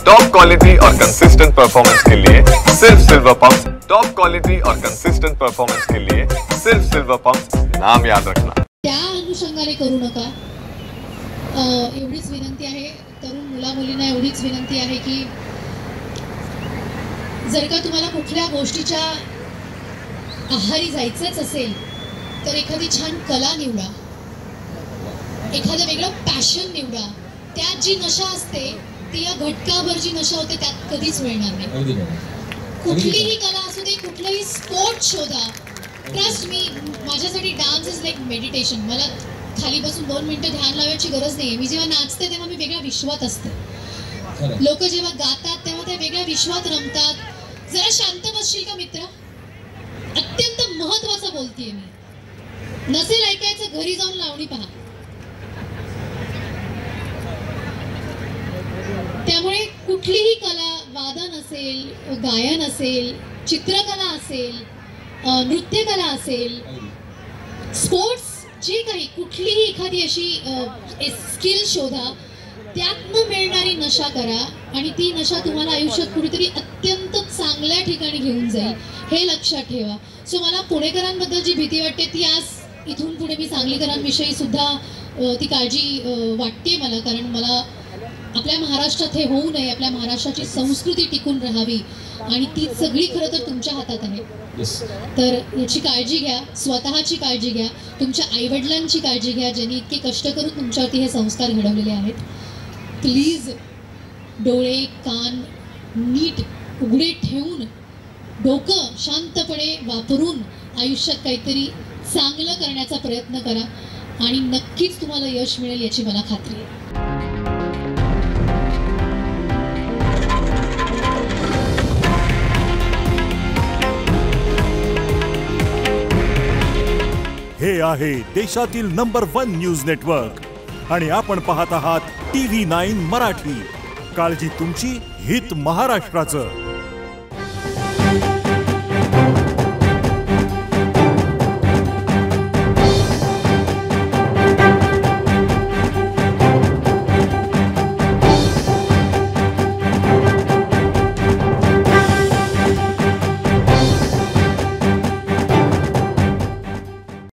Top quality और consistent performance के लिए सिर्फ सिल्वर पंप्स। टॉप क्वालिटी और कंसिस्टेंट परफॉर्मेंस के लिए सिर्फ सिल्वर पंप्स, नाम याद रखना। त्या अनुषंगाने करू नका, एवढीच विनंती आहे। तरुण मुला मुलींना एवढीच विनंती आहे की जर का तुम्हाला कुठल्या गोष्टीच्या आहारी जायचंच असेल तर एखादी छान कला निवडा, एखादं वेगळं पॅशन निवडा। त्यात जी नशा असते ती या घटकाभर जी नशा होते त्यात कधीच मिळणार नाही। कुठलीही कला असू दे, कुठलंही स्पोर्ट शोधा। ट्रस्ट मी, माझ्यासाठी डान्स इज लाईक मेडिटेशन। मला खाली बसून 2 मिनिटं ध्यान लावायची गरज नाही। मी जेव्हा नाचते तेव्हा मी वेगळ्या विश्वात असते। लोक जेव्हा गातात तेव्हा ते वेगळ्या विश्वात रमतात। जरा शांत बसशील का मित्र? अत्यंत महत्त्वाचं बोलतेय मी। नसेल ऐकायचं घरी जाऊन लावणी पहा। त्यामुळे कुठलीही कला, वादन असेल, गायन असेल, चित्रकला असेल, नृत्यकला असेल, स्पोर्ट्स, जे काही कुठलीही एखादी अशी स्किल शोधा, त्यातनं मिळणारी नशा करा आणि ती नशा तुम्हाला आयुष्यात कुठेतरी अत्यंत चांगल्या ठिकाणी घेऊन जाईल, हे लक्षात ठेवा। सो मला पुणेकरांबद्दल जी भीती वाटते ती आज इथून पुढे मी सांगलीकरांविषयी सुद्धा ती काळजी वाटते मला, कारण मला आपल्या महाराष्ट्रात हे होऊ नये, आपल्या महाराष्ट्राची संस्कृती टिकून राहावी आणि ती सगळी खरं तर तुमच्या हातात आहे। तर याची काळजी घ्या, स्वतःची काळजी घ्या, तुमच्या आईवडिलांची काळजी घ्या ज्यांनी इतके कष्ट करून तुमच्यावरती हे संस्कार घडवलेले आहेत। प्लीज डोळे कान नीट उघडे ठेवून, डोकं शांतपणे वापरून आयुष्यात काहीतरी चांगलं करण्याचा प्रयत्न करा आणि नक्कीच तुम्हाला यश मिळेल याची मला खात्री आहे। हे आहे देशातील नंबर 1 न्यूज नेटवर्क आणि आपण पाहत आहात TV9 मराठी। काळजी तुमची, हित महाराष्ट्राचं।